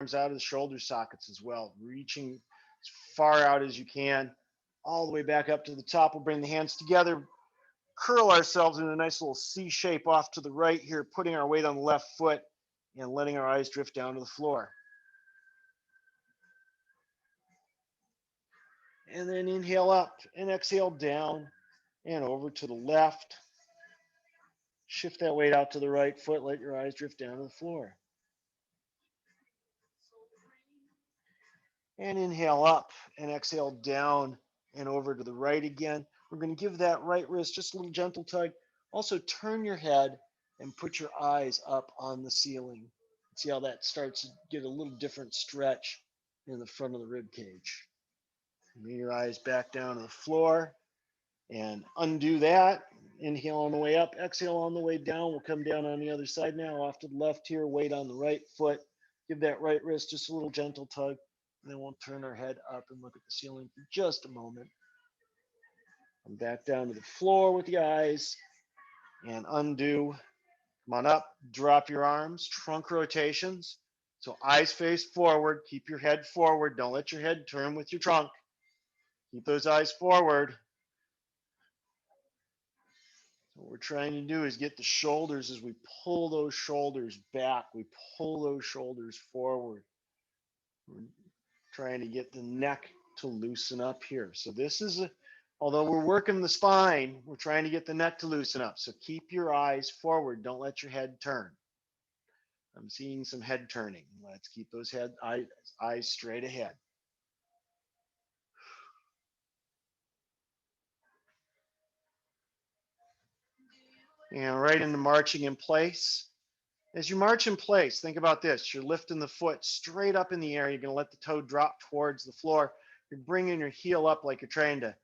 arms out of the shoulder sockets as well, reaching as far out as you can, all the way back up to the top. We'll bring the hands together, curl ourselves in a nice little C shape off to the right here, putting our weight on the left foot and letting our eyes drift down to the floor. And then inhale up and exhale down and over to the left. Shift that weight out to the right foot, let your eyes drift down to the floor. And inhale up and exhale down and over to the right again. We're going to give that right wrist just a little gentle tug. Also turn your head and put your eyes up on the ceiling. See how that starts to get a little different stretch in the front of the rib cage. Bring your eyes back down to the floor and undo that. Inhale on the way up, exhale on the way down. We'll come down on the other side now, off to the left here, weight on the right foot. Give that right wrist just a little gentle tug, and then we'll turn our head up and look at the ceiling for just a moment. Come back down to the floor with the eyes and undo. Come on up, drop your arms, trunk rotations. So eyes face forward, keep your head forward. Don't let your head turn with your trunk. Keep those eyes forward. What we're trying to do is get the shoulders as we pull those shoulders back. We pull those shoulders forward. We're trying to get the neck to loosen up here. So this is, although we're working the spine, we're trying to get the neck to loosen up. So keep your eyes forward. Don't let your head turn. I'm seeing some head turning. Let's keep those eyes straight ahead. And right into marching in place. As you march in place, think about this. You're lifting the foot straight up in the air. You're going to let the toe drop towards the floor. You're bringing your heel up like you're trying to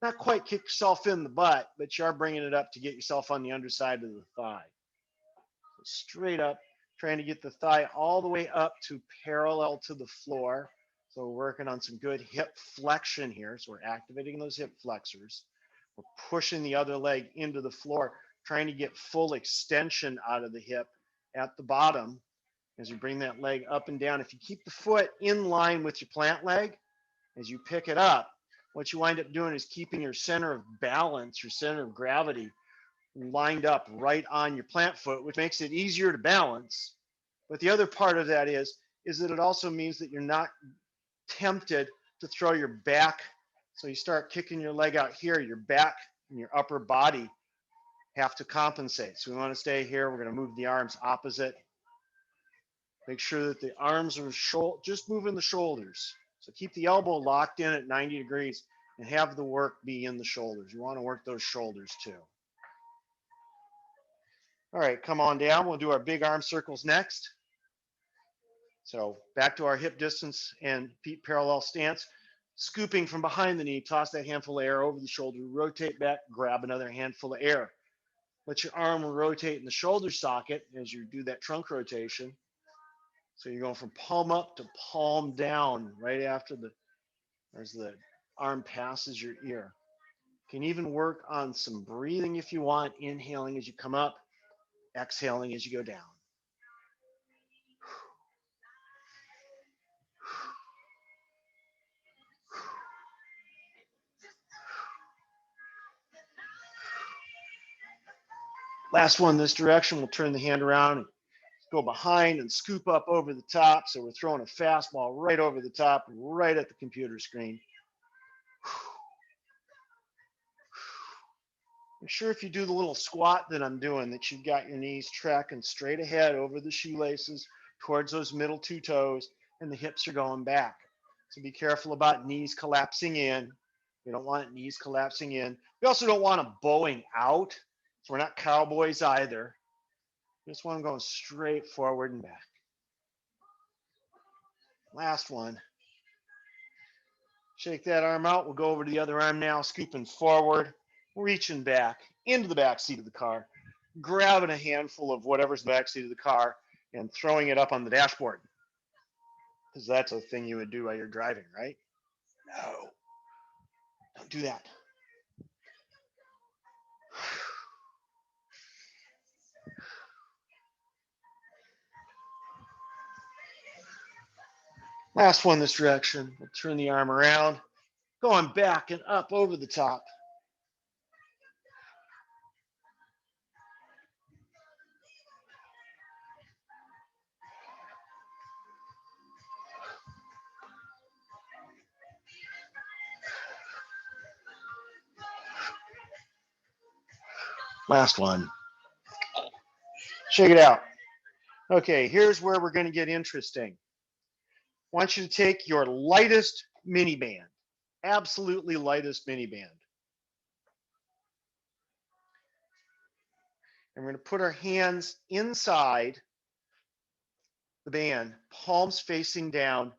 not quite kick yourself in the butt, but you are bringing it up to get yourself on the underside of the thigh. So straight up, trying to get the thigh all the way up to parallel to the floor. So we're working on some good hip flexion here. So we're activating those hip flexors. We're pushing the other leg into the floor, trying to get full extension out of the hip at the bottom as you bring that leg up and down. If you keep the foot in line with your plant leg, as you pick it up, what you wind up doing is keeping your center of balance, your center of gravity, lined up right on your plant foot, which makes it easier to balance. But the other part of that is that it also means that you're not tempted to throw your back. So you start kicking your leg out here, your back and your upper body have to compensate. So we want to stay here. We're going to move the arms opposite. Make sure that the arms are just moving the shoulders. So keep the elbow locked in at 90 degrees and have the work be in the shoulders. You want to work those shoulders too. All right, come on down. We'll do our big arm circles next. So back to our hip distance and feet parallel stance. Scooping from behind the knee, toss that handful of air over the shoulder, rotate back, grab another handful of air. Let your arm rotate in the shoulder socket as you do that trunk rotation. So you're going from palm up to palm down right after as the arm passes your ear. You can even work on some breathing if you want, inhaling as you come up, exhaling as you go down. Last one this direction, we'll turn the hand around and go behind and scoop up over the top. So we're throwing a fastball right over the top, right at the computer screen. Make sure if you do the little squat that I'm doing that you've got your knees tracking straight ahead over the shoelaces towards those middle two toes and the hips are going back. So be careful about knees collapsing in. We don't want knees collapsing in. We also don't want them bowing out. So we're not cowboys either. Just want them going straight forward and back. Last one. Shake that arm out. We'll go over to the other arm now, scooping forward, reaching back into the back seat of the car, grabbing a handful of whatever's in the back seat of the car and throwing it up on the dashboard. Because that's a thing you would do while you're driving, right? No, don't do that. Last one this direction. We'll turn the arm around, going back and up over the top. Last one. Check it out. Okay, here's where we're going to get interesting. I want you to take your lightest mini band, absolutely lightest mini band. And we're going to put our hands inside the band, palms facing down.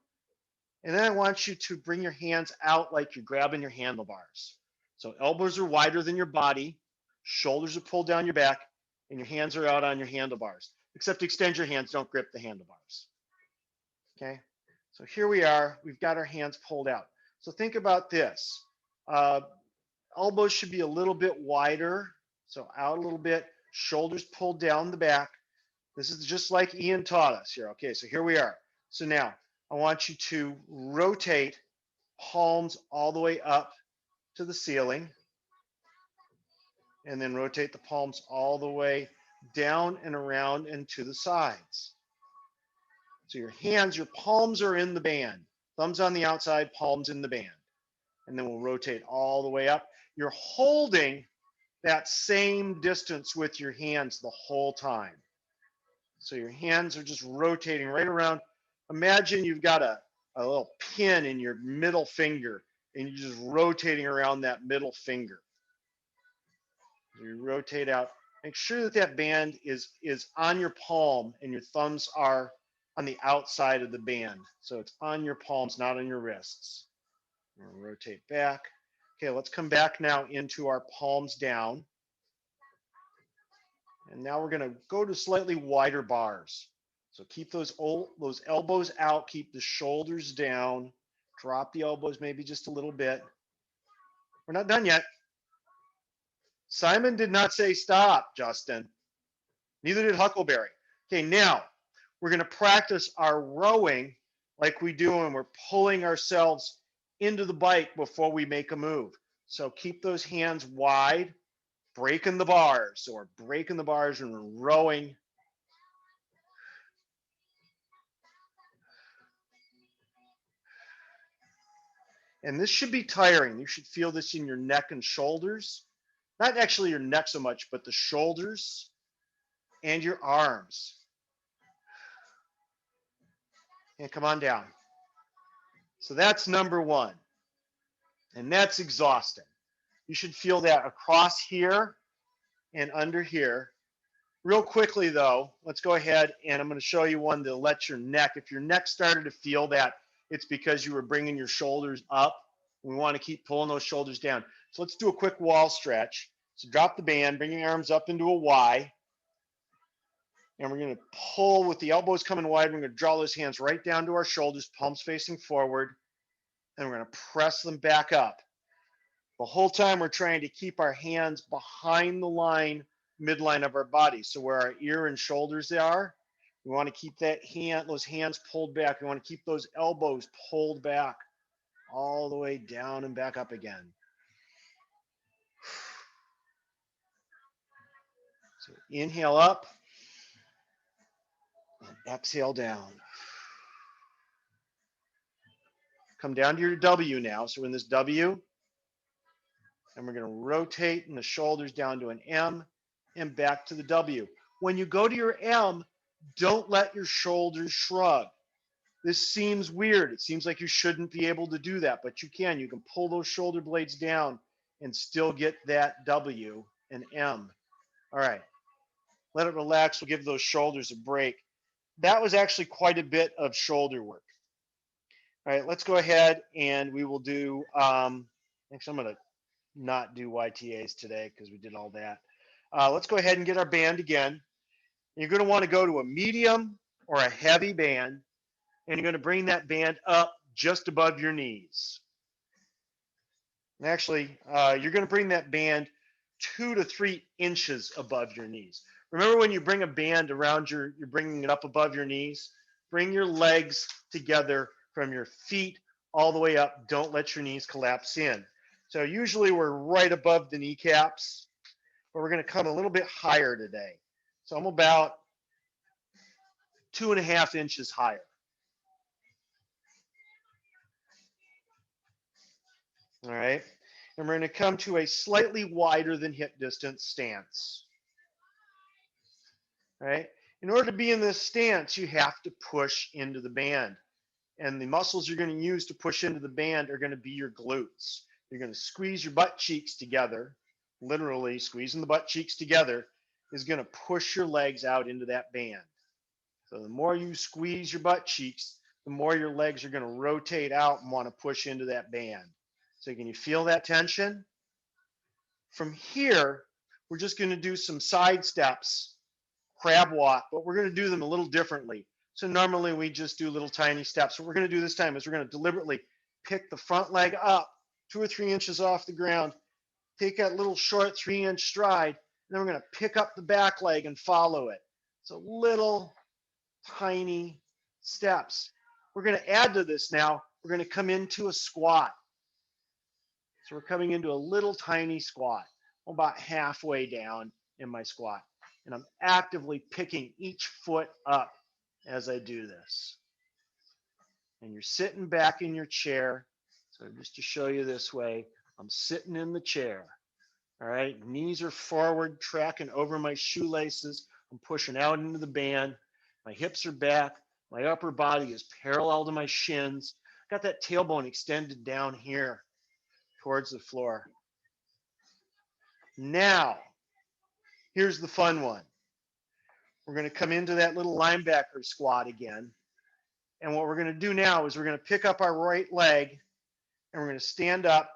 And then I want you to bring your hands out like you're grabbing your handlebars. So elbows are wider than your body, shoulders are pulled down your back, and your hands are out on your handlebars. Except extend your hands, don't grip the handlebars. Okay, so here we are, we've got our hands pulled out. So think about this. Elbows should be a little bit wider, so out a little bit, shoulders pulled down the back. This is just like Ian taught us here. Okay, so here we are. So now I want you to rotate palms all the way up to the ceiling, and then rotate the palms all the way down and around and to the sides. So your hands, your palms are in the band, thumbs on the outside, palms in the band. And then we'll rotate all the way up. You're holding that same distance with your hands the whole time. So your hands are just rotating right around. Imagine you've got a little pin in your middle finger and you're just rotating around that middle finger. You rotate out. Make sure that that band is on your palm and your thumbs are on the outside of the band. So it's on your palms, not on your wrists. We'll rotate back. Okay, let's come back now into our palms down. And now we're going to go to slightly wider bars. So keep those elbows out, keep the shoulders down, drop the elbows maybe just a little bit. We're not done yet. Simon did not say stop, Justin. Neither did Huckleberry. Okay, now we're going to practice our rowing like we do when we're pulling ourselves into the bike before we make a move. So keep those hands wide, breaking the bars and rowing. And this should be tiring. You should feel this in your neck and shoulders. Not actually your neck so much, but the shoulders and your arms. And come on down. So that's number one. And that's exhausting. You should feel that across here and under here. Real quickly though, let's go ahead and I'm going to show you one to let your neck, if your neck started to feel that, it's because you were bringing your shoulders up. We want to keep pulling those shoulders down. So let's do a quick wall stretch. So drop the band, bring your arms up into a Y. And we're going to pull with the elbows coming wide. We're going to draw those hands right down to our shoulders, palms facing forward. And we're going to press them back up. The whole time we're trying to keep our hands behind the line, midline of our body. So where our ear and shoulders are, we want to keep those hands pulled back. We want to keep those elbows pulled back all the way down and back up again. So inhale up and exhale down. Come down to your W now. So in this W, and we're going to rotate the shoulders down to an M and back to the W. When you go to your M, don't let your shoulders shrug. This seems weird. It seems like you shouldn't be able to do that, but you can. You can pull those shoulder blades down and still get that W and M. All right. Let it relax. We'll give those shoulders a break. That was actually quite a bit of shoulder work. All right, let's go ahead and we will do, actually I'm going to not do YTAs today because we did all that. Let's go ahead and get our band again. You're going to want to go to a medium or a heavy band, and you're going to bring that band up just above your knees. And actually, you're going to bring that band 2 to 3 inches above your knees. Remember when you bring a band around you're bringing it up above your knees? Bring your legs together from your feet all the way up. Don't let your knees collapse in. So usually we're right above the kneecaps, but we're going to come a little bit higher today. So I'm about 2.5 inches higher. All right. And we're going to come to a slightly wider than hip distance stance. All right. In order to be in this stance, you have to push into the band. And the muscles you're going to use to push into the band are going to be your glutes. You're going to squeeze your butt cheeks together. Literally squeezing the butt cheeks together is going to push your legs out into that band. So the more you squeeze your butt cheeks, the more your legs are going to rotate out and want to push into that band. So can you feel that tension? From here, we're just going to do some side steps, crab walk, but we're going to do them a little differently. So normally we just do little tiny steps. What we're going to do this time is we're going to deliberately pick the front leg up 2 or 3 inches off the ground, take that little short 3-inch stride, and then we're going to pick up the back leg and follow it. So little tiny steps. We're going to add to this now. We're going to come into a squat. So we're coming into a little tiny squat. I'm about halfway down in my squat. And I'm actively picking each foot up as I do this. And you're sitting back in your chair. So just to show you this way, I'm sitting in the chair. All right, knees are forward, tracking over my shoelaces. I'm pushing out into the band. My hips are back. My upper body is parallel to my shins. Got that tailbone extended down here towards the floor. Now, here's the fun one. We're going to come into that little linebacker squat again. And what we're going to do now is we're going to pick up our right leg and we're going to stand up.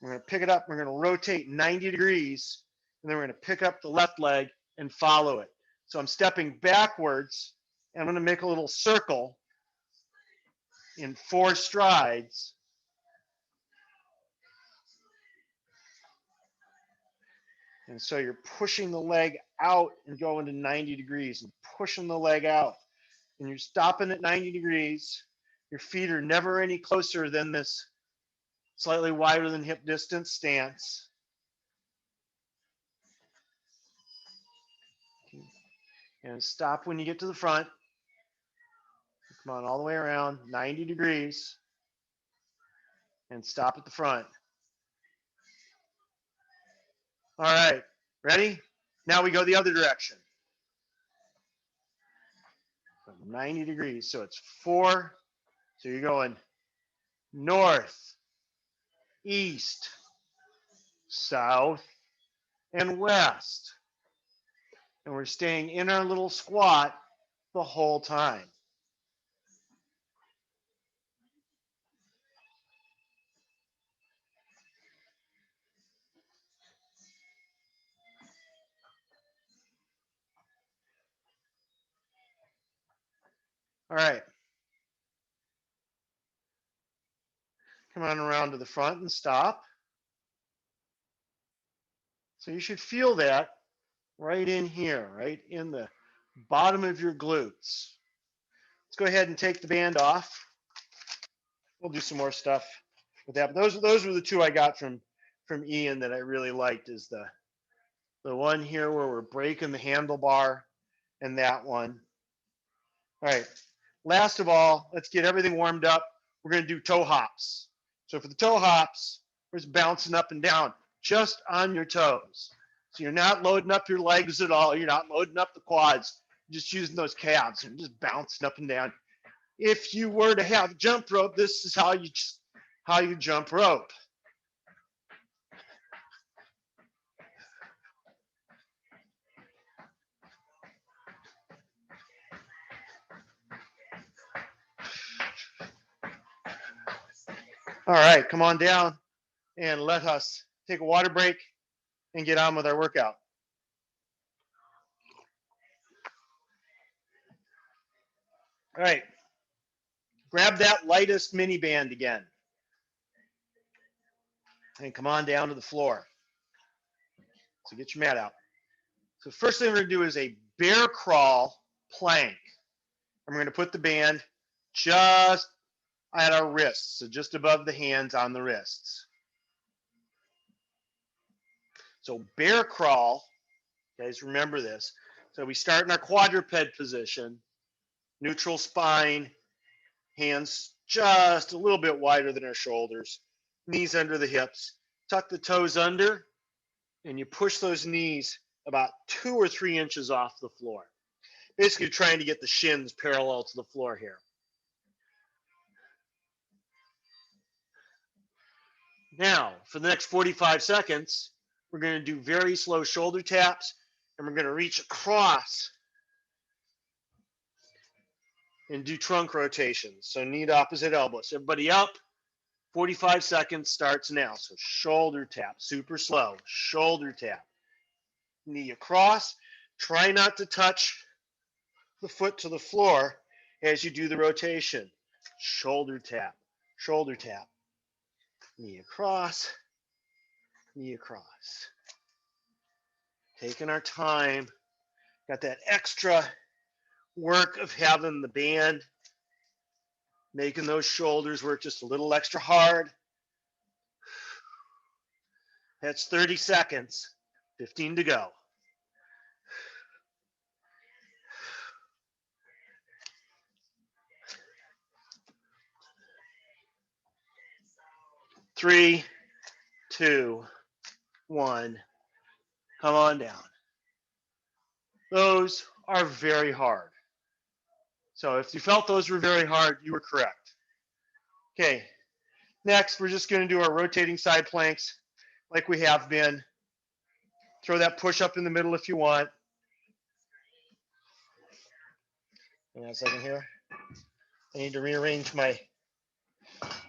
We're going to pick it up. We're going to rotate 90 degrees. And then we're going to pick up the left leg and follow it. So I'm stepping backwards and I'm going to make a little circle in 4 strides. And so you're pushing the leg out and going to 90 degrees and pushing the leg out. And you're stopping at 90 degrees. Your feet are never any closer than this slightly wider than hip distance stance. And stop when you get to the front. Come on all the way around, 90 degrees. And stop at the front. All right, ready? Now we go the other direction. 90 degrees, so it's 4. So you're going north, east, south, and west. And we're staying in our little squat the whole time. All right. Come on around to the front and stop. So you should feel that right in here, right in the bottom of your glutes. Let's go ahead and take the band off. We'll do some more stuff with that. But those were the 2 I got from Ian that I really liked, is the one here where we're breaking the handlebar and that one. All right. Last of all, let's get everything warmed up. We're going to do toe hops. So for the toe hops, we're just bouncing up and down just on your toes. So you're not loading up your legs at all. You're not loading up the quads. You're just using those calves and just bouncing up and down. If you were to have jump rope, this is how you jump rope. All right, come on down and let us take a water break and get on with our workout. All right, grab that lightest mini band again and come on down to the floor. So get your mat out. So first thing we're going to do is a bear crawl plank. And we're going to put the band just at our wrists, so just above the hands on the wrists. So bear crawl, guys, remember this. So we start in our quadruped position, neutral spine, hands just a little bit wider than our shoulders, knees under the hips, tuck the toes under, and you push those knees about 2 or 3 inches off the floor. Basically trying to get the shins parallel to the floor here. Now, for the next 45 seconds, we're going to do very slow shoulder taps, and we're going to reach across and do trunk rotations. So knee to opposite elbow. So everybody up. 45 seconds starts now. So shoulder tap, super slow. Shoulder tap. Knee across. Try not to touch the foot to the floor as you do the rotation. Shoulder tap, shoulder tap. Knee across, knee across. Taking our time. Got that extra work of having the band, making those shoulders work just a little extra hard. That's 30 seconds, 15 to go. Three, two, one. Come on down. Those are very hard. So if you felt those were very hard, you were correct. Okay, next we're just going to do our rotating side planks like we have been. Throw that push up in the middle if you want. Hang on a second here. I need to rearrange my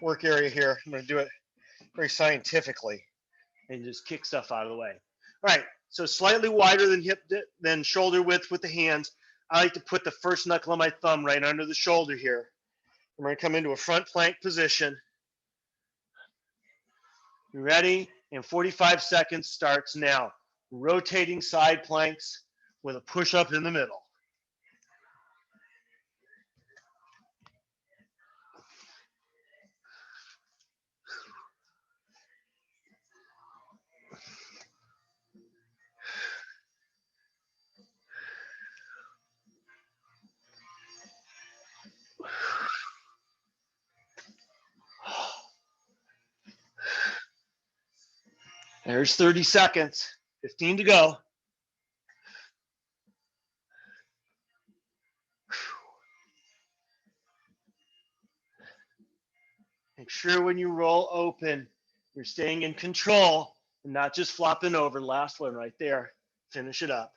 work area here. I'm going to do it very scientifically and just kick stuff out of the way. All right, so slightly wider than shoulder width with the hands. I like to put the first knuckle of my thumb right under the shoulder here. We're going to come into a front plank position. You ready? And 45 seconds starts now. Rotating side planks with a push up in the middle. There's 30 seconds, 15 to go. Make sure when you roll open, you're staying in control and not just flopping over. Last one right there. Finish it up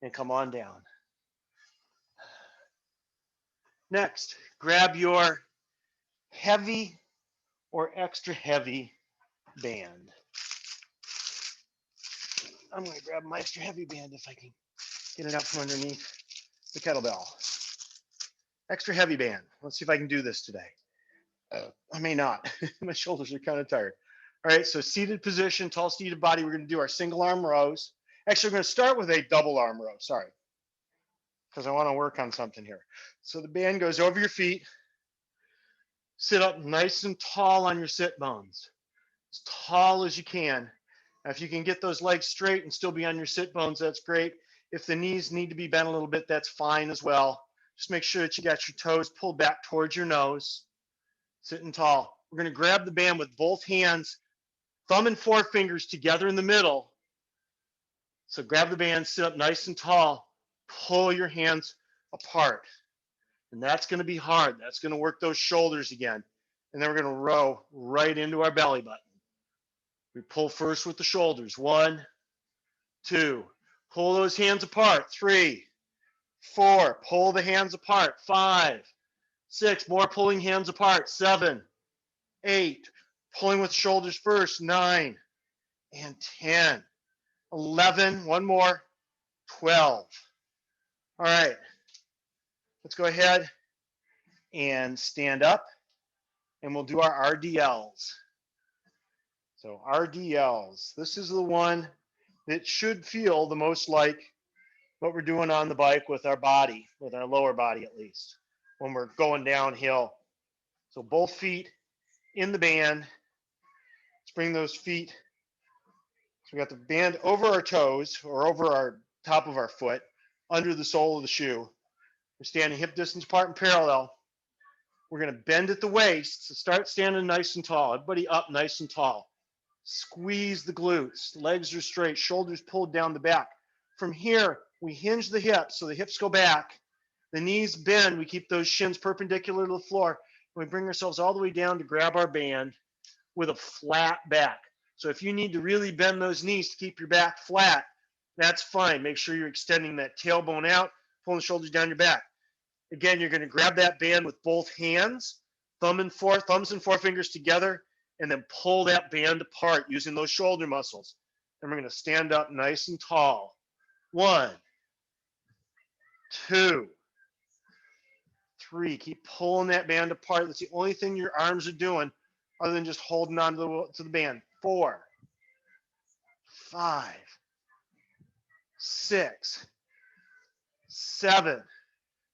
and come on down. Next, grab your heavy or extra heavy band. I'm going to grab my extra heavy band if I can get it out from underneath the kettlebell. Extra heavy band. Let's see if I can do this today. I may not. My shoulders are kind of tired. All right, so seated position, tall seated body. We're going to do our single arm rows. Actually, we're going to start with a double arm row. Sorry, because I want to work on something here. So the band goes over your feet. Sit up nice and tall on your sit bones, as tall as you can. Now, if you can get those legs straight and still be on your sit bones, that's great. If the knees need to be bent a little bit, that's fine as well. Just make sure that you got your toes pulled back towards your nose. Sitting tall. We're going to grab the band with both hands, thumb and forefingers together in the middle. So grab the band, sit up nice and tall, pull your hands apart. And that's going to be hard. That's going to work those shoulders again. And then we're going to row right into our belly button. We pull first with the shoulders. 1, 2. Pull those hands apart. 3, 4. Pull the hands apart. 5, 6. More pulling hands apart. 7, 8. Pulling with shoulders first. 9 and 10. 11. One more. 12. All right. Let's go ahead and stand up, and we'll do our RDLs. So RDLs. This is the one that should feel the most like what we're doing on the bike with our body, with our lower body at least, when we're going downhill. So both feet in the band. Let's bring those feet. So we got the band over our toes or over our top of our foot, under the sole of the shoe. We're standing hip distance apart and parallel. We're going to bend at the waist. So start standing nice and tall. Everybody up nice and tall. Squeeze the glutes. Legs are straight. Shoulders pulled down the back. From here, we hinge the hips so the hips go back. The knees bend. We keep those shins perpendicular to the floor. We bring ourselves all the way down to grab our band with a flat back. So if you need to really bend those knees to keep your back flat, that's fine. Make sure you're extending that tailbone out, pulling the shoulders down your back. Again, you're going to grab that band with both hands, thumbs and forefingers together, and then pull that band apart using those shoulder muscles. And we're going to stand up nice and tall. 1, 2, 3. Keep pulling that band apart. That's the only thing your arms are doing other than just holding on to the band. 4, 5, 6, 7.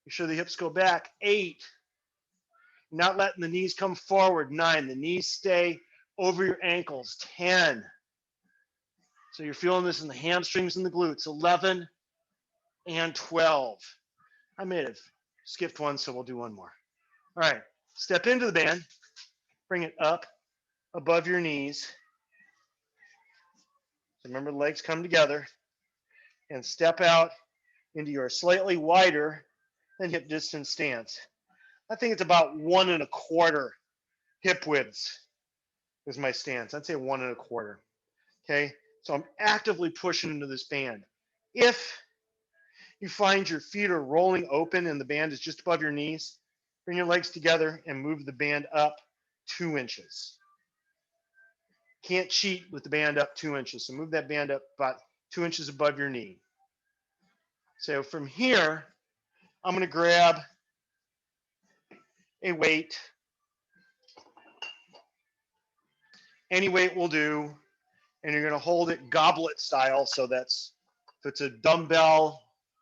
Make sure the hips go back. 8. Not letting the knees come forward. 9. The knees stay over your ankles. 10. So you're feeling this in the hamstrings and the glutes. 11 and 12. I may have skipped one, so we'll do one more. All right. Step into the band. Bring it up above your knees. So remember, the legs come together. And step out into your slightly wider than hip distance stance. I think it's about 1 1/4 hip widths is my stance. I'd say 1 1/4. Okay, so I'm actively pushing into this band. If you find your feet are rolling open and the band is just above your knees, bring your legs together and move the band up 2 inches. Can't cheat with the band up 2 inches. So move that band up about 2 inches above your knee. So from here, I'm going to grab a weight. Any weight will do. And you're going to hold it goblet style. So that's, if it's a dumbbell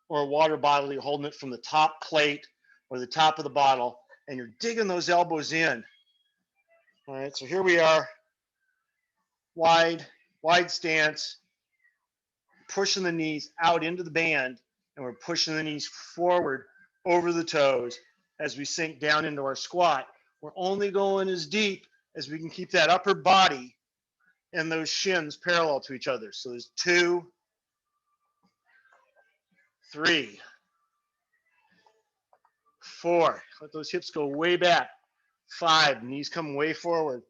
or a water bottle, you're holding it from the top plate or the top of the bottle, and you're digging those elbows in. All right, so here we are, wide stance, pushing the knees out into the band, and we're pushing the knees forward over the toes as we sink down into our squat. We're only going as deep as we can keep that upper body and those shins parallel to each other. So there's 2, 3, 4. Let those hips go way back. 5, knees come way forward.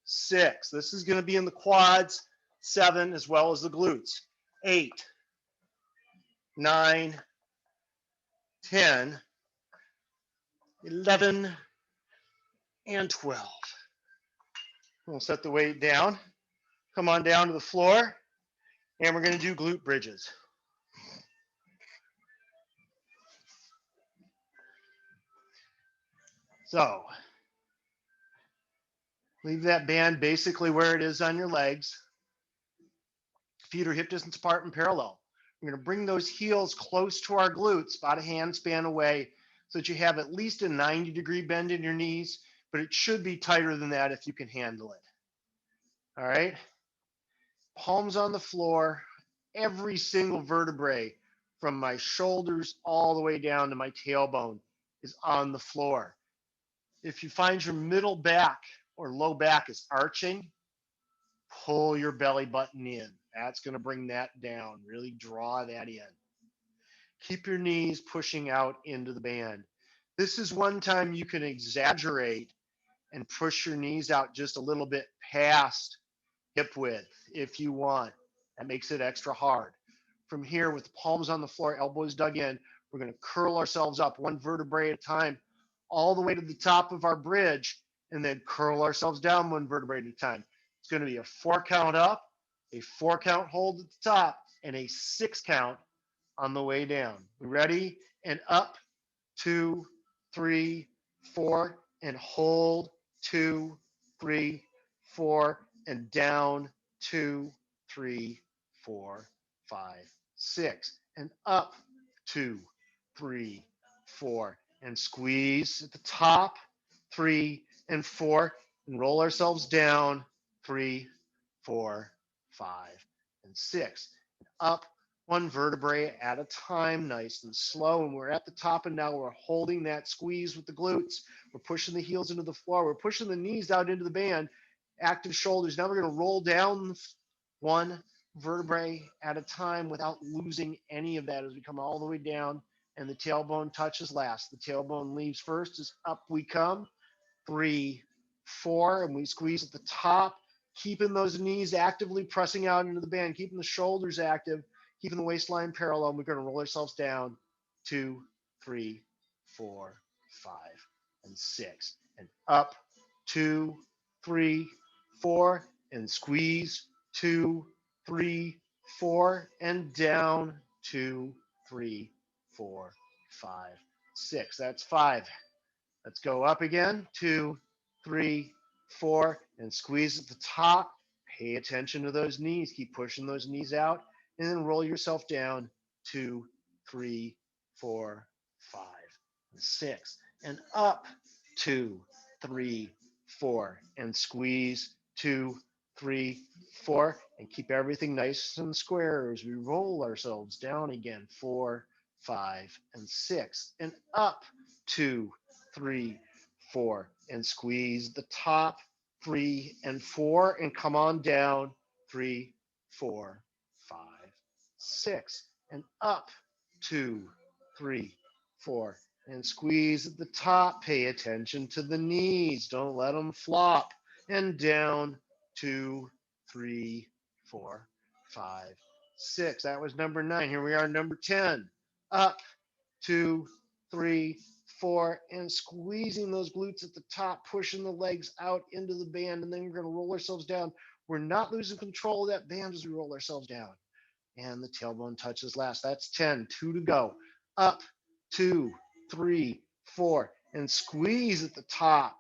6, this is going to be in the quads. 7, as well as the glutes. 8, 9, 10, 11, and 12. We'll set the weight down. Come on down to the floor, and we're going to do glute bridges. So, leave that band basically where it is on your legs. Feet are hip distance apart and parallel. We're going to bring those heels close to our glutes, about a hand span away, so that you have at least a 90-degree bend in your knees, but it should be tighter than that if you can handle it. All right? Palms on the floor, every single vertebrae from my shoulders all the way down to my tailbone is on the floor. If you find your middle back or low back is arching, pull your belly button in. That's going to bring that down. Really draw that in. Keep your knees pushing out into the band. This is one time you can exaggerate and push your knees out just a little bit past hip width if you want. That makes it extra hard. From here, with the palms on the floor, elbows dug in, we're going to curl ourselves up one vertebrae at a time, all the way to the top of our bridge, and then curl ourselves down one vertebrae at a time. It's going to be a 4 count up, a 4 count hold at the top, and a 6 count on the way down. Ready? And up, 2, 3, 4, and hold, 2, 3, 4, and down, 2, 3, 4, 5, 6, and up, 2, 3, 4, and squeeze at the top, 3, and 4, and roll ourselves down, 3, 4, 5, and 6. Up one vertebrae at a time, nice and slow. And we're at the top, and now we're holding that squeeze with the glutes. We're pushing the heels into the floor. We're pushing the knees out into the band. Active shoulders. Now we're going to roll down one vertebrae at a time without losing any of that as we come all the way down, and the tailbone touches last. The tailbone leaves first as up we come. 3, 4, and we squeeze at the top, keeping those knees actively pressing out into the band, keeping the shoulders active, keeping the waistline parallel. We're going to roll ourselves down, 2, 3, 4, 5, and 6, and up, 2, 3, 4, and squeeze, 2, 3, 4, and down, 2, 3, 4, 5, 6. That's 5. Let's go up again. 2, 3, 4, and squeeze at the top. Pay attention to those knees. Keep pushing those knees out, and then roll yourself down. 2, 3, 4, 5, and 6, and up. 2, 3, 4, and squeeze. 2, 3, 4, and keep everything nice and square as we roll ourselves down again. 4, 5, and 6, and up. 2, 3, 4, and squeeze the top. 3 and 4, and come on down. 3, 4, 5, 6, and up. 2, 3, 4, and squeeze at the top. Pay attention to the knees. Don't let them flop. And down. 2, 3, 4, 5, 6. That was number 9. Here we are, number 10. Up. 2, 3, 4, and squeezing those glutes at the top, pushing the legs out into the band, and then we're going to roll ourselves down. We're not losing control of that band as we roll ourselves down. And the tailbone touches last. That's 10. 2 to go. Up, 2, 3, 4, and squeeze at the top,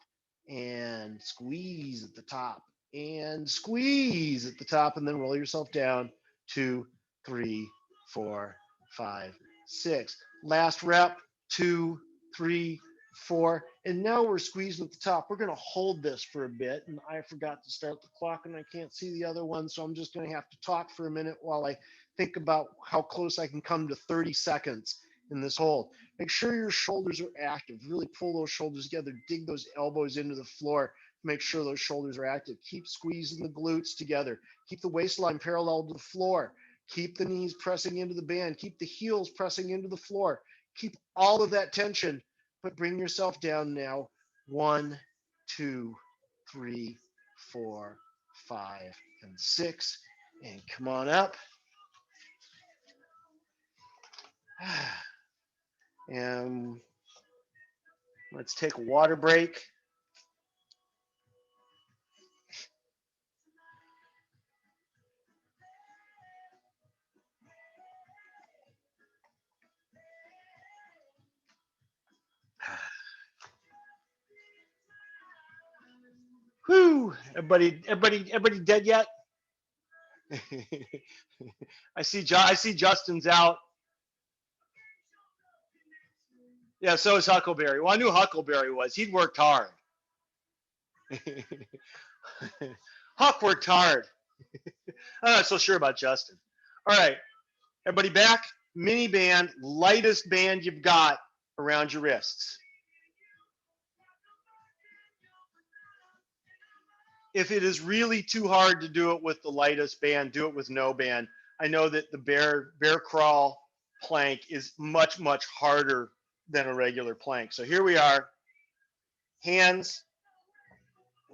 and squeeze at the top, and squeeze at the top, and then roll yourself down. 2, 3, 4, 5, 6. Last rep. 2, 3, 4, and now we're squeezing at the top. We're going to hold this for a bit, and I forgot to start the clock, and I can't see the other one, so I'm just going to have to talk for a minute while I think about how close I can come to 30 seconds in this hold. Make sure your shoulders are active. Really pull those shoulders together. Dig those elbows into the floor. Make sure those shoulders are active. Keep squeezing the glutes together. Keep the waistline parallel to the floor. Keep the knees pressing into the band. Keep the heels pressing into the floor. Keep all of that tension, but bring yourself down now. 1, 2, 3, 4, 5, and 6. And come on up. And let's take a water break. Whew, everybody dead yet? I see Justin's out. Yeah, so is Huckleberry. Well, I knew Huckleberry was. He'd worked hard. Huck worked hard. I'm not so sure about Justin. All right, everybody back. Mini band, lightest band you've got around your wrists. If it is really too hard to do it with the lightest band, do it with no band. I know that the bear crawl plank is much, much harder than a regular plank. So here we are, hands.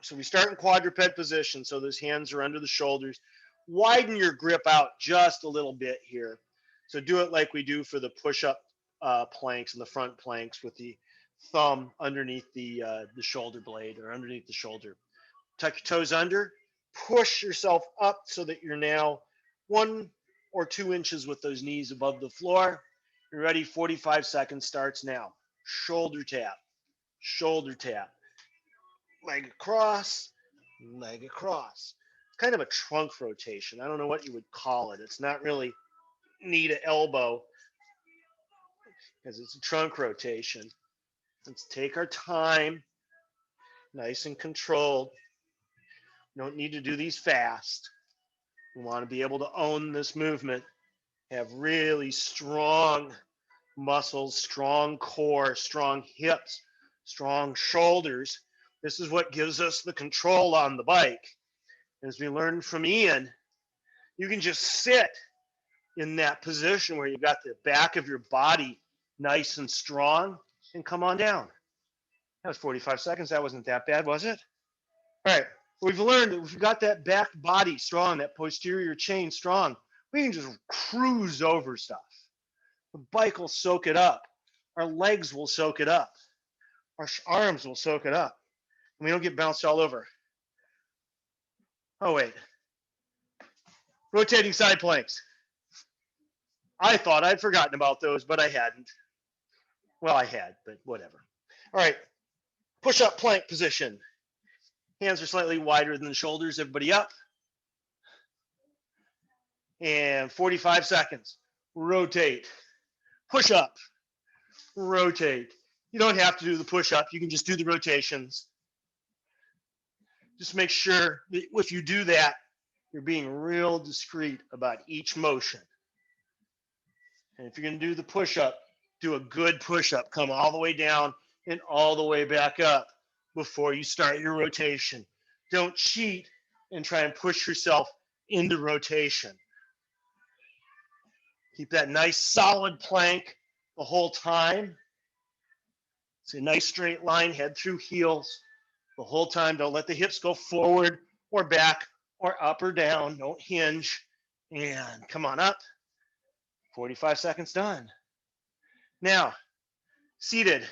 So we start in quadruped position. So those hands are under the shoulders. Widen your grip out just a little bit here. So do it like we do for the push-up planks and the front planks with the thumb underneath the shoulder blade or underneath the shoulder. Tuck your toes under, push yourself up so that you're now 1 or 2 inches with those knees above the floor. You're ready. 45 seconds starts now. Shoulder tap, leg across, leg across. Kind of a trunk rotation. I don't know what you would call it. It's not really knee to elbow because it's a trunk rotation. Let's take our time. nice and controlled. You don't need to do these fast. You want to be able to own this movement, have really strong muscles, strong core, strong hips, strong shoulders. This is what gives us the control on the bike. As we learned from Ian, you can just sit in that position where you've got the back of your body nice and strong and come on down. That was 45 seconds. That wasn't that bad, was it? All right. We've learned that if we've got that back body strong, that posterior chain strong, we can just cruise over stuff. The bike will soak it up. Our legs will soak it up. Our arms will soak it up. And we don't get bounced all over. Oh, wait. Rotating side planks. I thought I'd forgotten about those, but I hadn't. Well, I had, but whatever. All right. Push-up plank position. Hands are slightly wider than the shoulders. Everybody up. And 45 seconds. Rotate. Push up. Rotate. You don't have to do the push-up. You can just do the rotations. Just make sure that if you do that, you're being real discreet about each motion. And if you're going to do the push-up, do a good push-up. Come all the way down and all the way back up before you start your rotation. Don't cheat and try and push yourself into rotation. Keep that nice solid plank the whole time. It's a nice straight line, head through heels the whole time. Don't let the hips go forward or back or up or down. Don't hinge. And come on up. 45 seconds done. Now, seated.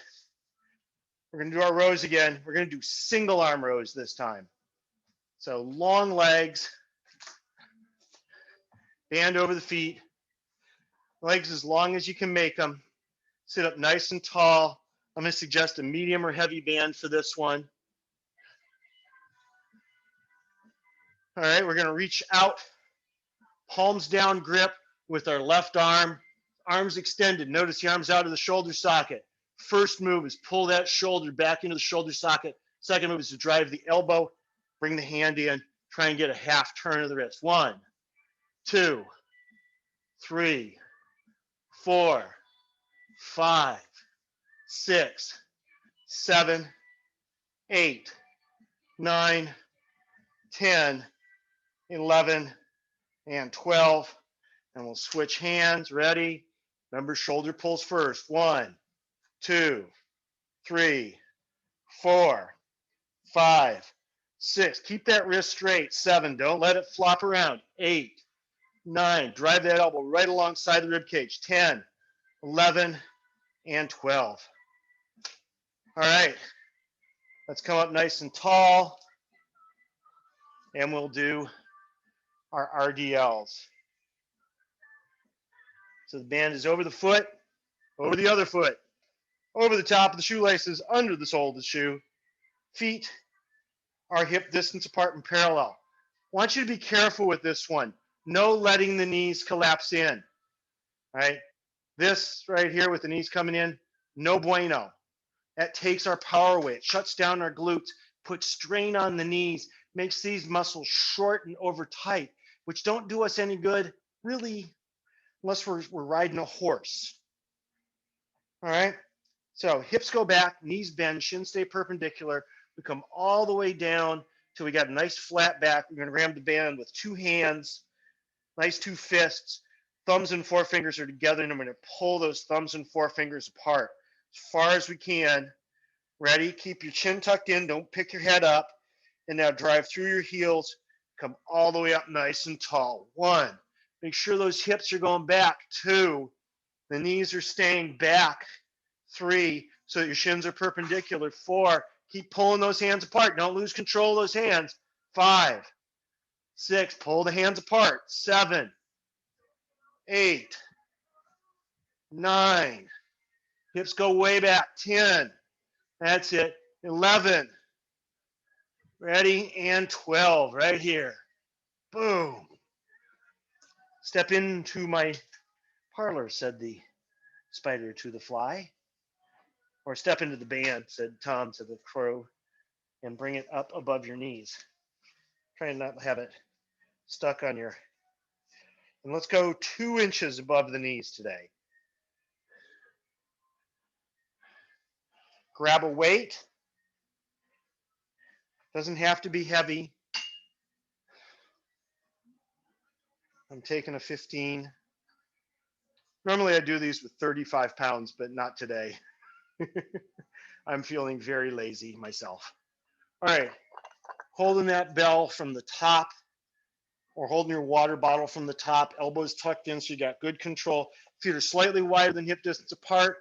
We're going to do our rows again. We're going to do single arm rows this time. So long legs, band over the feet, legs as long as you can make them. Sit up nice and tall. I'm going to suggest a medium or heavy band for this one. All right, we're going to reach out, palms down grip with our left arm, arms extended. Notice the arms out of the shoulder socket. First move is pull that shoulder back into the shoulder socket. Second move is to drive the elbow, bring the hand in, try and get a half turn of the wrist. 1, 2, 3, 4, 5, 6, 7, 8, 9, 10, 11, and 12. And we'll switch hands. Ready? Remember, shoulder pulls first. 1, 2, 3, 4, 5, 6. Keep that wrist straight. 7. Don't let it flop around. 8, 9. Drive that elbow right alongside the rib cage. 10, 11, and 12. All right. Let's come up nice and tall. And we'll do our Rdls. So the band is over the foot, over the other foot, over the top of the shoelaces, under the sole of the shoe. Feet are hip distance apart and parallel. I want you to be careful with this one. No letting the knees collapse in. All right? This right here with the knees coming in, no bueno. That takes our power away. It shuts down our glutes, puts strain on the knees, makes these muscles short and over tight, which don't do us any good, really, unless we're riding a horse. All right? So hips go back, knees bend, shins stay perpendicular. We come all the way down till we got a nice flat back. We're going to grab the band with 2 hands, nice 2 fists. Thumbs and forefingers are together, and I'm going to pull those thumbs and forefingers apart as far as we can. Ready? Keep your chin tucked in. Don't pick your head up. And now drive through your heels. Come all the way up nice and tall. 1. Make sure those hips are going back. 2. The knees are staying back. 3. So that your shins are perpendicular. 4. Keep pulling those hands apart. Don't lose control of those hands. 5. 6. Pull the hands apart. 7. 8. 9. Hips go way back. 10. That's it. 11. Ready? And 12 right here. Boom. Step into my parlor, said the spider to the fly. Or step into the band, said Tom to the crow. and bring it up above your knees. Try and not have it stuck on your, and let's go 2 inches above the knees today. Grab a weight. Doesn't have to be heavy. I'm taking a 15. Normally I do these with 35 pounds, but not today. I'm feeling very lazy myself. All right, holding that bell from the top or holding your water bottle from the top, elbows tucked in so you got good control. Feet are slightly wider than hip distance apart.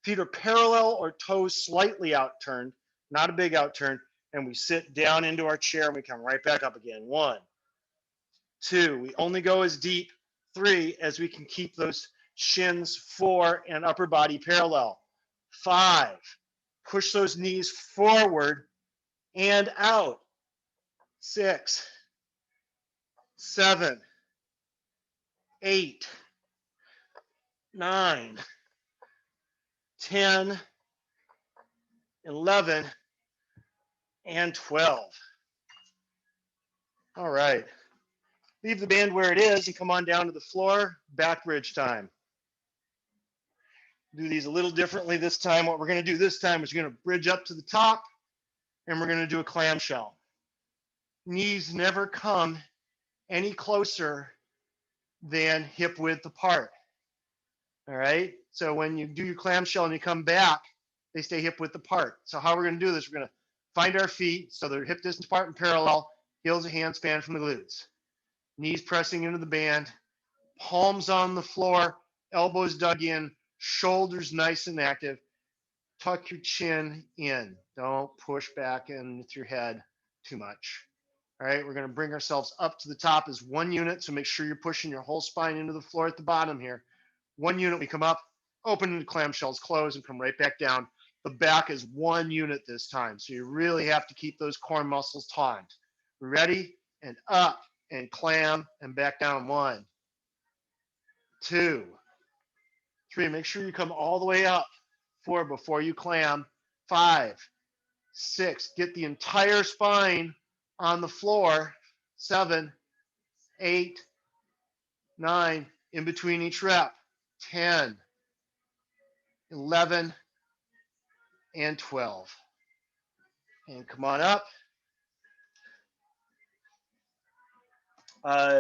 Feet are parallel or toes slightly outturned, not a big outturn. And we sit down into our chair and we come right back up again. 1, 2, we only go as deep. 3, as we can keep those shins. 4, and upper body parallel. 5, push those knees forward and out. 6, 7, 8, 9, 10, 11, and 12. All right. Leave the band where it is and come on down to the floor. Back bridge time. Do these a little differently this time. What we're going to do this time is we're going to bridge up to the top and we're going to do a clamshell. Knees never come any closer than hip width apart. All right. So when you do your clamshell and you come back, they stay hip width apart. So how we're going to do this, we're going to find our feet so they're hip distance apart and parallel, heels a handspan from the glutes. Knees pressing into the band, palms on the floor, elbows dug in, shoulders nice and active. Tuck your chin in. Don't push back in with your head too much. All right, we're going to bring ourselves up to the top as 1 unit, so make sure you're pushing your whole spine into the floor at the bottom here. 1 unit, we come up, open into clamshells, close, and come right back down. The back is 1 unit this time, so you really have to keep those core muscles taut. Ready? And up, and clam, and back down. 1, 2, 3. Make sure you come all the way up. 4, before you clam. 5, 6. Get the entire spine on the floor. 7, 8, 9. In between each rep. 10, 11, and 12. And come on up.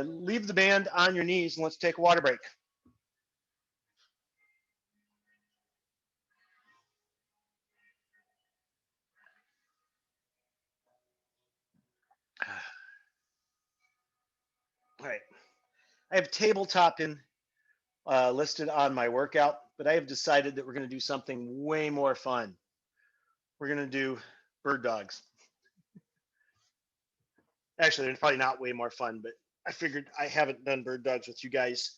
Leave the band on your knees and let's take a water break. All right. I have tabletop listed on my workout, but I have decided that we're going to do something way more fun. We're going to do bird dogs. Actually, they're probably not way more fun, but I figured I haven't done bird dogs with you guys,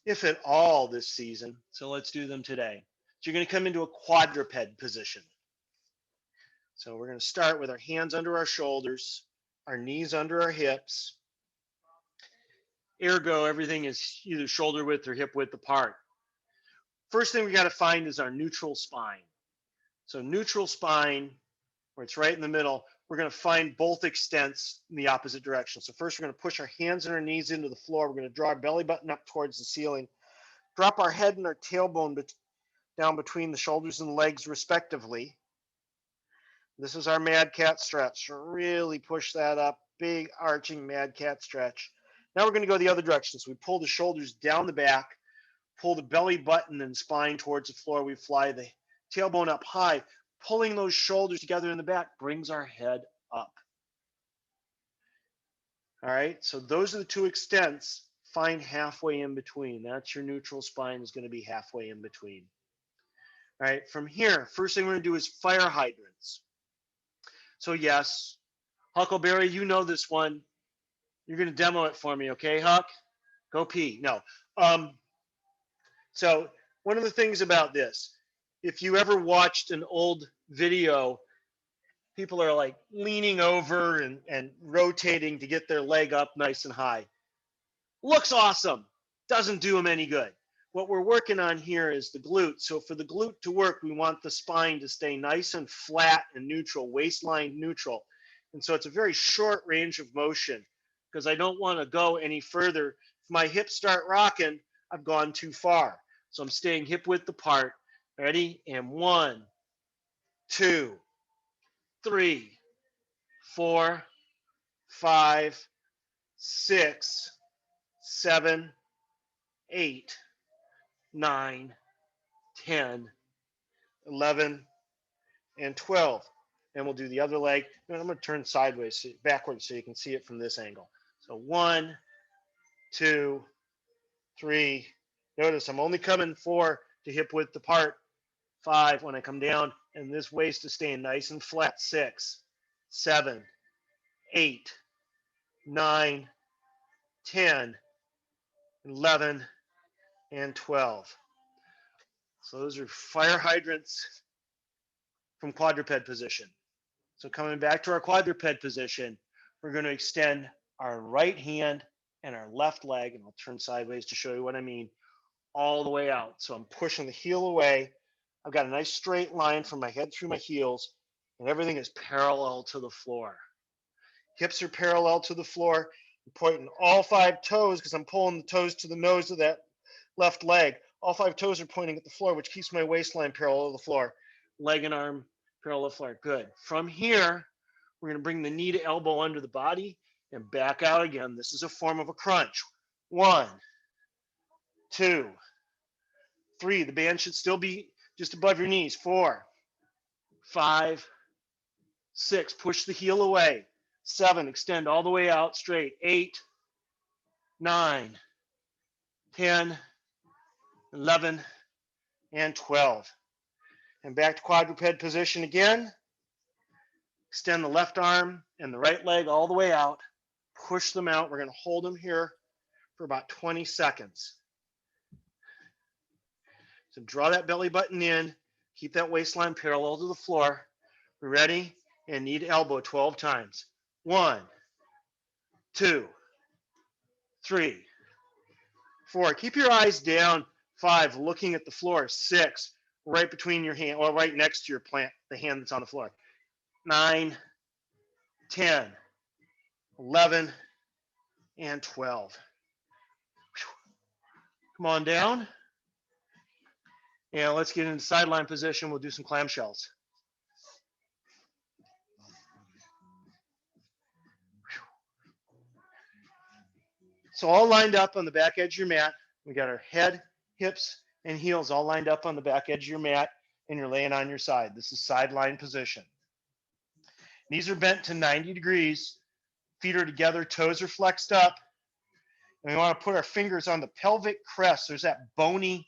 if at all, this season. So let's do them today. So you're going to come into a quadruped position. So we're going to start with our hands under our shoulders, our knees under our hips. Ergo, everything is either shoulder width or hip width apart. First thing we got to find is our neutral spine. So neutral spine, where it's right in the middle, we're going to find both extents in the opposite direction. So first we're going to push our hands and our knees into the floor. We're going to draw our belly button up towards the ceiling. Drop our head and our tailbone down between the shoulders and legs respectively. This is our mad cat stretch. Really push that up. Big arching mad cat stretch. Now we're going to go the other direction. So we pull the shoulders down the back, pull the belly button and spine towards the floor. We fly the tailbone up high. Pulling those shoulders together in the back brings our head up. All right, so those are the two extents. Find halfway in between. That's your neutral spine is going to be halfway in between. All right, from here, first thing we're going to do is fire hydrants. So yes, Huckleberry, you know this one. You're going to demo it for me, okay, Huck? Go pee. No. So one of the things about this, if you ever watched an old video, people are like leaning over and rotating to get their leg up nice and high. Looks awesome. Doesn't do them any good. what we're working on here is the glute. So for the glute to work, we want the spine to stay nice and flat and neutral, waistline neutral. And so it's a very short range of motion because I don't want to go any further. If my hips start rocking, I've gone too far. So I'm staying hip width apart. Ready? And 1, 2, 3, 4, 5, 6, 7, 8, 9, 10, 11, and 12. And we'll do the other leg. And I'm going to turn sideways, backwards, so you can see it from this angle. So 1, 2, 3. Notice I'm only coming 4 to hip width apart. 5 when I come down, and this waist is staying nice and flat. 6, 7, 8, 9, 10, 11, and 12. So those are fire hydrants from quadruped position. So coming back to our quadruped position, we're going to extend our right hand and our left leg, and I'll turn sideways to show you what I mean, all the way out. So I'm pushing the heel away. I've got a nice straight line from my head through my heels, and everything is parallel to the floor. Hips are parallel to the floor. I'm pointing all 5 toes because I'm pulling the toes to the nose of that left leg. All 5 toes are pointing at the floor, which keeps my waistline parallel to the floor. Leg and arm parallel to the floor. Good. From here, we're going to bring the knee to elbow under the body and back out again. This is a form of a crunch. 1, 2, 3. The band should still be just above your knees. 4, 5, 6. Push the heel away. 7. Extend all the way out straight. 8, 9, 10, 11, and 12. And back to quadruped position again. Extend the left arm and the right leg all the way out. Push them out. We're going to hold them here for about 20 seconds. So draw that belly button in. Keep that waistline parallel to the floor. We're ready? And knee to elbow 12 times. 1, 2, 3, 4. Keep your eyes down. 5, looking at the floor. 6, right between your hand, or right next to your plant, the hand that's on the floor. 9, 10, 11, and 12. Come on down. And let's get into sideline position. We'll do some clam shells. So all lined up on the back edge of your mat. We got our head, hips, and heels all lined up on the back edge of your mat, and you're laying on your side. This is sideline position. Knees are bent to 90 degrees. Feet are together, toes are flexed up. And we want to put our fingers on the pelvic crest. There's that bony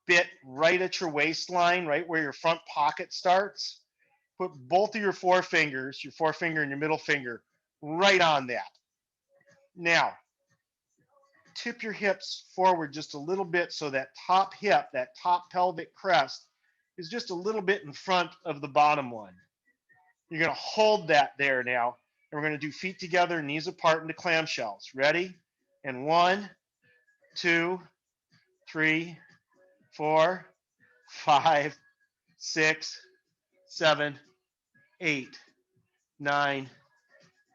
bit right at your waistline, right where your front pocket starts. Put both of your forefingers, your forefinger and your middle finger, right on that. Now, tip your hips forward just a little bit so that top hip, that top pelvic crest, is just a little bit in front of the bottom one. You're going to hold that there now, and we're going to do feet together, knees apart into clam shells. Ready? And 1, 2, 3, 4, 5, 6, 7, 8, 9,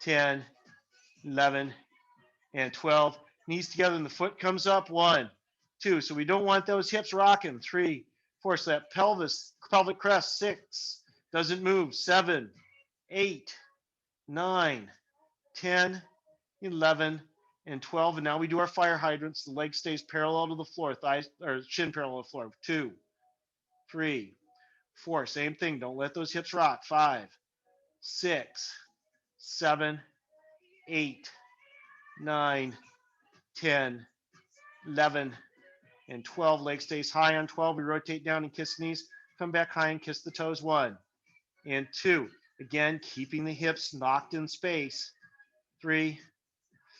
10, 11, and 12. Knees together and the foot comes up. 1, 2. So we don't want those hips rocking. 3, 4. So that pelvic crest. 6. Doesn't move. 7, 8, 9, 10, 11, and 12. And now we do our fire hydrants. The leg stays parallel to the floor, thighs or shin parallel to the floor. 2, 3, 4. Same thing. Don't let those hips rock. 5, 6, 7, 8, 9, 10, 11, and 12. Leg stays high on 12. We rotate down and kiss the knees. Come back high and kiss the toes. 1 and 2. Again, keeping the hips knocked in space. 3,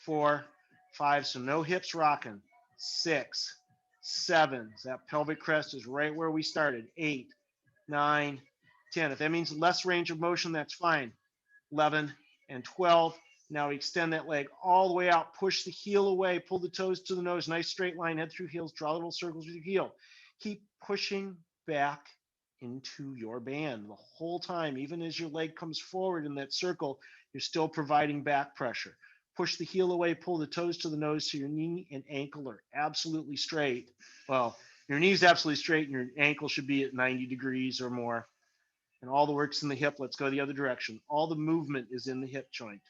4, 5. So no hips rocking. 6, 7. That pelvic crest is right where we started. 8, 9, 10. If that means less range of motion, that's fine. 11 and 12. Now extend that leg all the way out, push the heel away, pull the toes to the nose, nice straight line, head through heels, draw little circles with your heel. Keep pushing back into your band the whole time. Even as your leg comes forward in that circle, you're still providing back pressure. Push the heel away, pull the toes to the nose so your knee and ankle are absolutely straight. Well, your knee's absolutely straight and your ankle should be at 90 degrees or more. And all the work's in the hip. Let's go the other direction. All the movement is in the hip joint.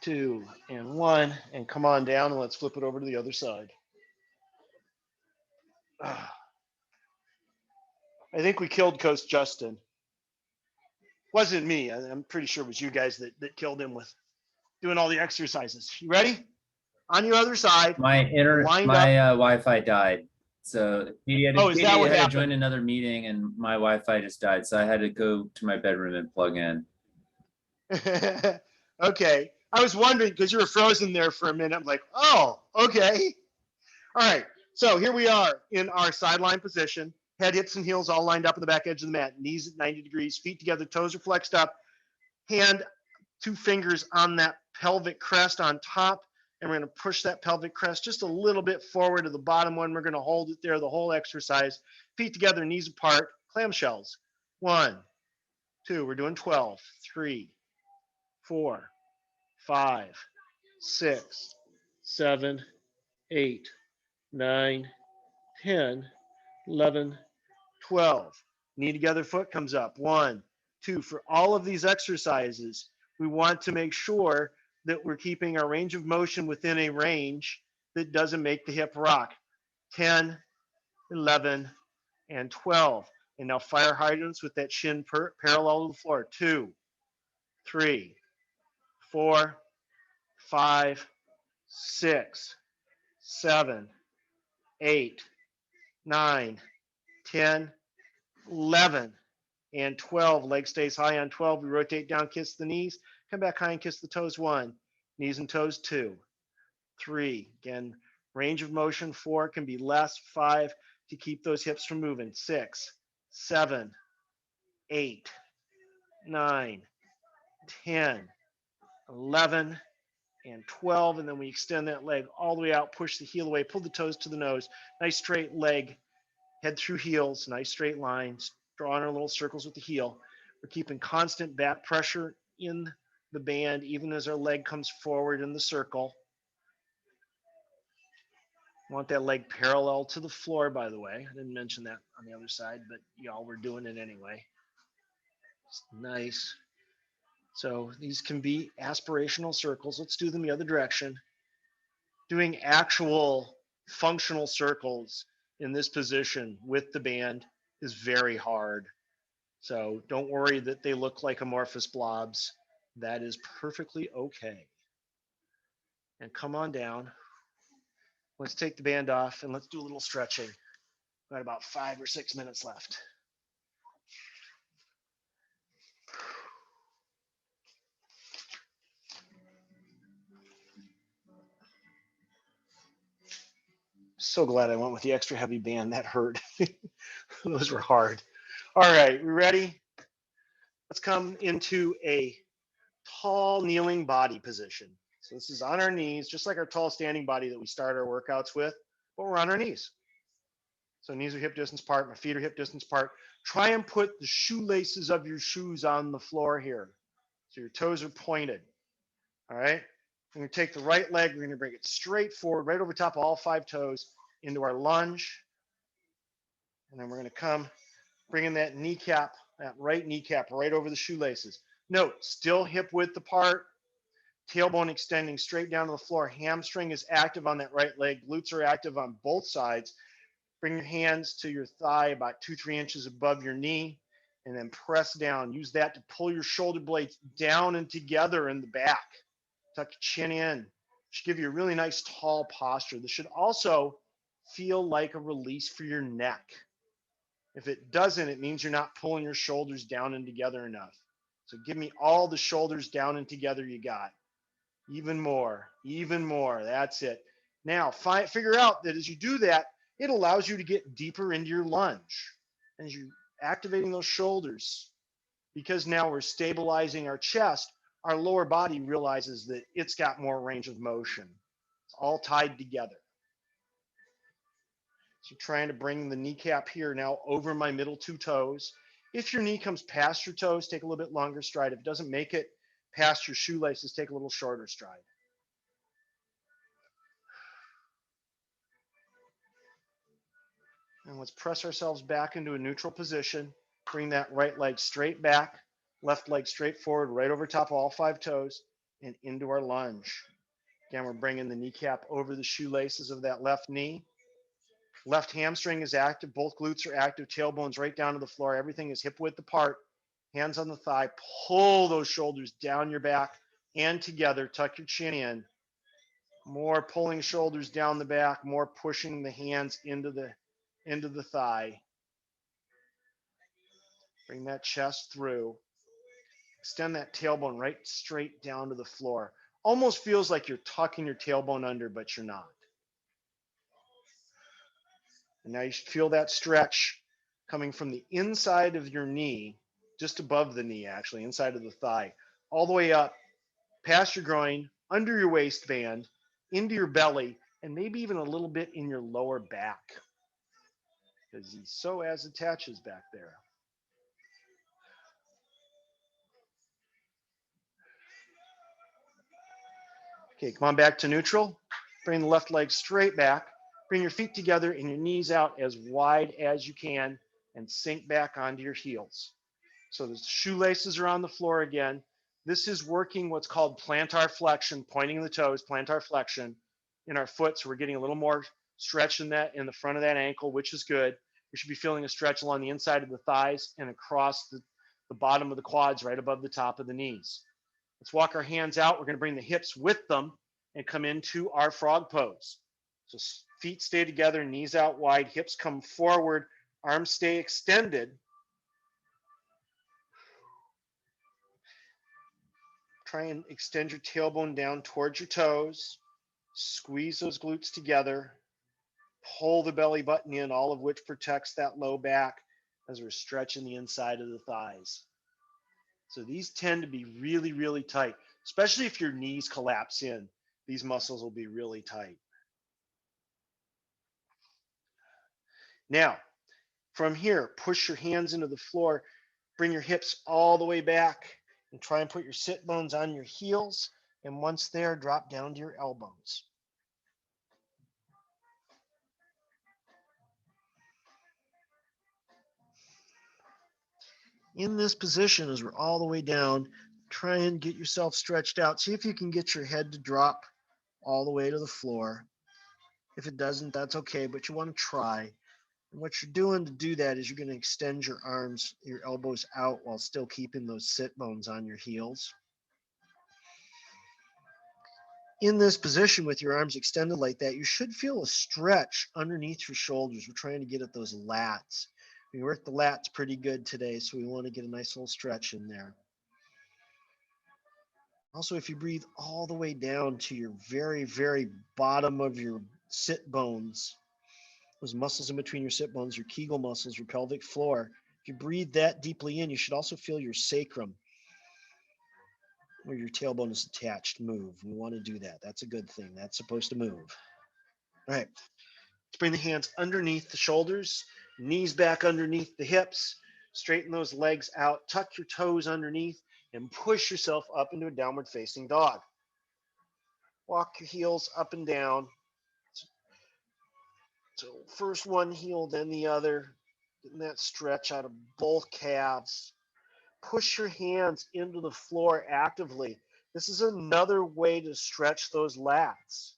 2 and 1, and come on down and let's flip it over to the other side. I think we killed Coach Justin. Wasn't me. I'm pretty sure it was you guys that killed him with doing all the exercises. You ready? On your other side. My Wi-Fi died. So he had is that what happened? to join another meeting and my Wi-Fi just died. So I had to go to my bedroom and plug in. Okay. I was wondering because you were frozen there for a minute. I'm like, oh, okay. All right. So here we are in our sideline position. Head, hips, and heels all lined up on the back edge of the mat. Knees at 90 degrees, feet together, toes are flexed up. Hand, 2 fingers on that pelvic crest on top. And we're going to push that pelvic crest just a little bit forward to the bottom one. We're going to hold it there the whole exercise. Feet together, knees apart, clam shells. 1, 2, we're doing 12, 3, 4, 5, 6, 7, 8, 9, 10, 11, 12. Knee together, foot comes up. 1, 2. For all of these exercises, we want to make sure that we're keeping our range of motion within a range that doesn't make the hip rock. 10, 11, and 12. And now fire hydrants with that shin parallel to the floor. 2, 3, 4, 5, 6, 7, 8, 9, 10, 11, and 12. Leg stays high on 12. We rotate down, kiss the knees. Come back high and kiss the toes. 1. Knees and toes. 2. 3. Again, range of motion. 4 can be less. 5 to keep those hips from moving. 6, 7, 8, 9, 10, 11, and 12. And then we extend that leg all the way out, push the heel away, pull the toes to the nose. Nice straight leg, head through heels, nice straight lines, drawing our little circles with the heel. We're keeping constant back pressure in the band, even as our leg comes forward in the circle. Want that leg parallel to the floor, by the way. I didn't mention that on the other side, but y'all were doing it anyway. It's nice. So these can be aspirational circles. Let's do them the other direction. Doing actual functional circles in this position with the band is very hard. So don't worry that they look like amorphous blobs. That is perfectly okay. And come on down. Let's take the band off and let's do a little stretching. Got about 5 or 6 minutes left. So glad I went with the extra heavy band. That hurt. Those were hard. All right, we ready? Let's come into a tall kneeling body position. So this is on our knees, just like our tall standing body that we start our workouts with, but we're on our knees. So knees are hip distance apart, my feet are hip distance apart. Try and put the shoelaces of your shoes on the floor here. So your toes are pointed. All right. We're going to take the right leg, we're going to bring it straight forward, right over top of all 5 toes into our lunge. And then we're going to come, bringing that kneecap, that right kneecap right over the shoelaces. Note, still hip width apart, tailbone extending straight down to the floor. Hamstring is active on that right leg. Glutes are active on both sides. Bring your hands to your thigh about 2-3 inches above your knee, and then press down. Use that to pull your shoulder blades down and together in the back. Tuck your chin in. Should give you a really nice tall posture. This should also feel like a release for your neck. If it doesn't, it means you're not pulling your shoulders down and together enough. So give me all the shoulders down and together you got. Even more, even more. That's it. Now, figure out that as you do that, It allows you to get deeper into your lunge as you activating those shoulders. Because now we're stabilizing our chest, our lower body realizes that it's got more range of motion. It's all tied together. So trying to bring the kneecap here now over my middle two toes. If your knee comes past your toes, take a little bit longer stride. If it doesn't make it past your shoelaces, take a little shorter stride. And let's press ourselves back into a neutral position. Bring that right leg straight back, left leg straight forward, right over top of all five toes, and into our lunge. Again, we're bringing the kneecap over the shoelaces of that left knee. Left hamstring is active. Both glutes are active. Tailbone's right down to the floor. Everything is hip width apart. Hands on the thigh. Pull those shoulders down your back and together. Tuck your chin in. More pulling shoulders down the back. More pushing the hands into the thigh. Bring that chest through. Extend that tailbone right straight down to the floor. Almost feels like you're tucking your tailbone under, but you're not. And now you should feel that stretch coming from the inside of your knee, just above the knee, actually, inside of the thigh, all the way up, past your groin, under your waistband, into your belly, and maybe even a little bit in your lower back, because the psoas attaches back there. Okay, come on back to neutral. Bring the left leg straight back. Bring your feet together and your knees out as wide as you can and sink back onto your heels. So the shoelaces are on the floor again. This is working what's called plantar flexion, pointing the toes, plantar flexion in our foot. So we're getting a little more stretch in the front of that ankle, which is good. We should be feeling a stretch along the inside of the thighs and across the bottom of the quads, right above the top of the knees. Let's walk our hands out. We're going to bring the hips with them and come into our frog pose. So feet stay together, knees out wide, hips come forward, arms stay extended. Try and extend your tailbone down towards your toes. Squeeze those glutes together. Pull the belly button in, all of which protects that low back as we're stretching the inside of the thighs. So these tend to be really, really tight, especially if your knees collapse in. These muscles will be really tight. Now, from here, push your hands into the floor. Bring your hips all the way back and try and put your sit bones on your heels. And once there, drop down to your elbows. In this position, as we're all the way down, try and get yourself stretched out. See if you can get your head to drop all the way to the floor. If it doesn't, that's okay, but you want to try. And what you're doing to do that is you're going to extend your arms, your elbows out while still keeping those sit bones on your heels. In this position with your arms extended like that, you should feel a stretch underneath your shoulders. We're trying to get at those lats. We worked the lats pretty good today, so we want to get a nice little stretch in there. Also, if you breathe all the way down to your very, very bottom of your sit bones, those muscles in between your sit bones, your Kegel muscles, your pelvic floor, if you breathe that deeply in, you should also feel your sacrum, where your tailbone is attached, move. We want to do that. That's a good thing. That's supposed to move. All right. Let's bring the hands underneath the shoulders, knees back underneath the hips, straighten those legs out, tuck your toes underneath, and push yourself up into a downward facing dog. Walk your heels up and down. So first one heel, then the other. Getting that stretch out of both calves. Push your hands into the floor actively. This is another way to stretch those lats.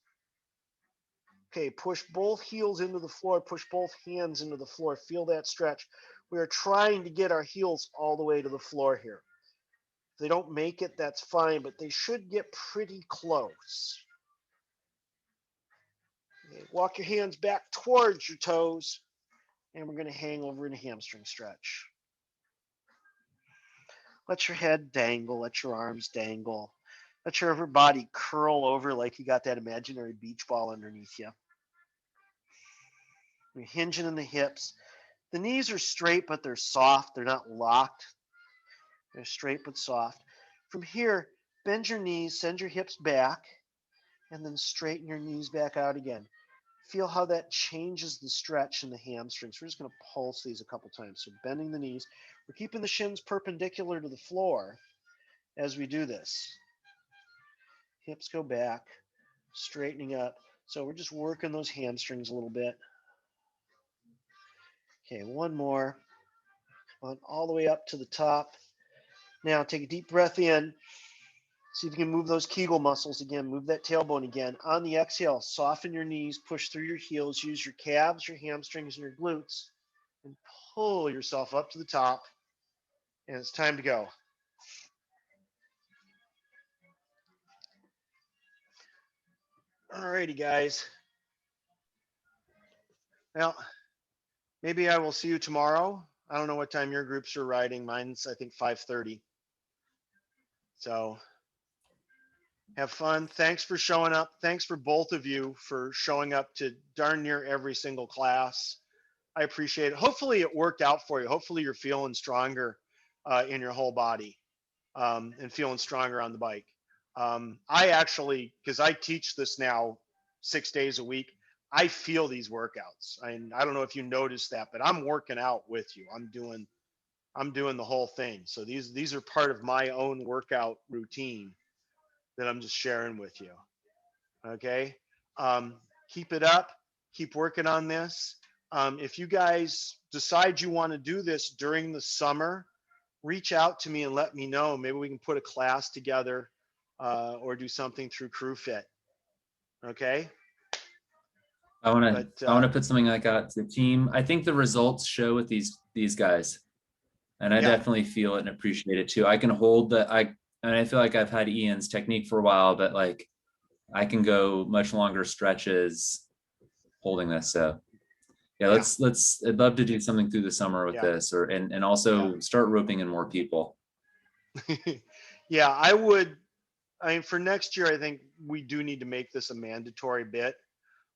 Okay, push both heels into the floor, push both hands into the floor. Feel that stretch. We are trying to get our heels all the way to the floor here. If they don't make it, that's fine, but they should get pretty close. Okay, walk your hands back towards your toes, and we're going to hang over in a hamstring stretch. Let your head dangle, let your arms dangle. Let your upper body curl over like you got that imaginary beach ball underneath you. You're hinging in the hips. The knees are straight, but they're soft. They're not locked. They're straight but soft. From here, bend your knees, send your hips back, and then straighten your knees back out again. Feel how that changes the stretch in the hamstrings. We're just going to pulse these a couple times. So bending the knees. We're keeping the shins perpendicular to the floor as we do this. Hips go back, straightening up. So we're just working those hamstrings a little bit. Okay, one more. Come on, all the way up to the top. Now take a deep breath in. See if you can move those Kegel muscles again. Move that tailbone again. On the exhale, soften your knees, push through your heels, use your calves, your hamstrings, and your glutes, and pull yourself up to the top. And it's time to go. All righty, guys. Well, maybe I will see you tomorrow. I don't know what time your groups are riding. Mine's, I think, 5:30. So have fun. Thanks for showing up. Thanks for both of you for showing up to darn near every single class. I appreciate it. Hopefully it worked out for you. Hopefully you're feeling stronger in your whole body and feeling stronger on the bike. I actually, because I teach this now 6 days a week, I feel these workouts. I don't know if you noticed that, but I'm working out with you. I'm doing the whole thing. So these are part of my own workout routine that I'm just sharing with you. Okay. Keep it up. Keep working on this. If you guys decide you want to do this during the summer, reach out to me and let me know. Maybe we can put a class together or do something through CrewFit. Okay. I want But to put something like that to the team. I think the results show with these guys, and I yeah, definitely feel it and appreciate it too. I can hold and I feel like I've had Ian's technique for a while, but like I can go much longer stretches holding this. So yeah, yeah, I'd love to do something through the summer with yeah, this, or and also start roping in more people. yeah. I would. I mean, for next year, I think we do need to make this a mandatory bit.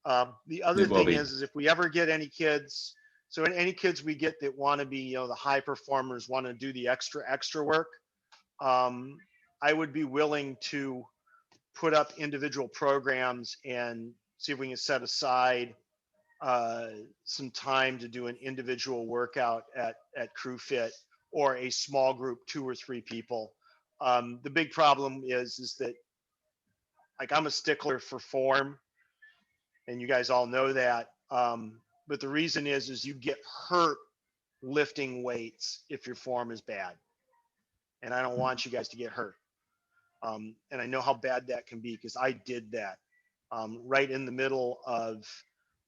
The other It will thing be. is if we ever get any kids, so any kids we get that want to be, the high performers, want to do the extra work, I would be willing to put up individual programs and see if we can set aside some time to do an individual workout at CrewFit or a small group, 2 or 3 people. The big problem is that like I'm a stickler for form, and you guys all know that. But the reason is you get hurt lifting weights if your form is bad, and I don't want you guys to get hurt. And I know how bad that can be because I did that right in the middle of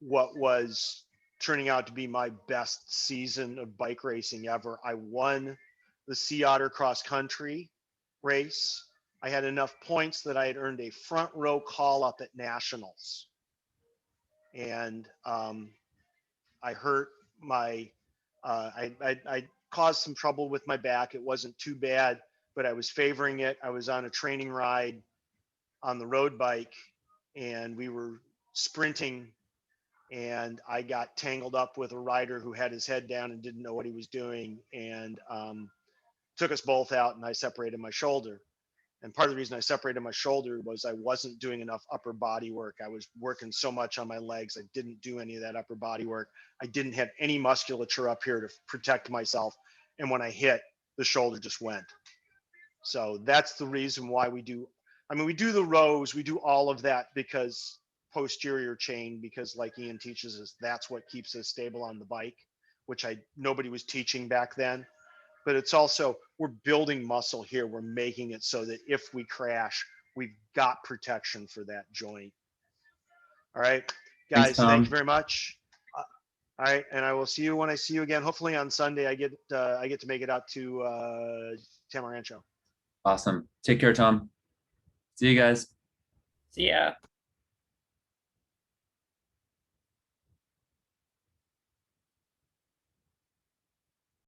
what was turning out to be my best season of bike racing ever. I won the Sea Otter cross country race. I had enough points that I had earned a front row call up at nationals. And I hurt my, I caused some trouble with my back. It wasn't too bad, but I was favoring it. I was on a training ride on the road bike and we were sprinting, and I got tangled up with a rider who had his head down and didn't know what he was doing, and took us both out, and I separated my shoulder. And part of the reason I separated my shoulder was I wasn't doing enough upper body work. I was working so much on my legs. I didn't do any of that upper body work. I didn't have any musculature up here to protect myself. And when I hit, the shoulder just went. So that's the reason why we do. I mean, we do the rows, we do all of that because posterior chain, because like Ian teaches us, that's what keeps us stable on the bike, which nobody was teaching back then. But it's also, we're building muscle here. We're making it so that if we crash, we've got protection for that joint. All right, Thanks, guys, thank you Tom. very much. All right, and I will see you when I see you again. Hopefully on Sunday, I get to make it out to Tamarancho. Awesome. Take care, Tom. See you guys. See ya.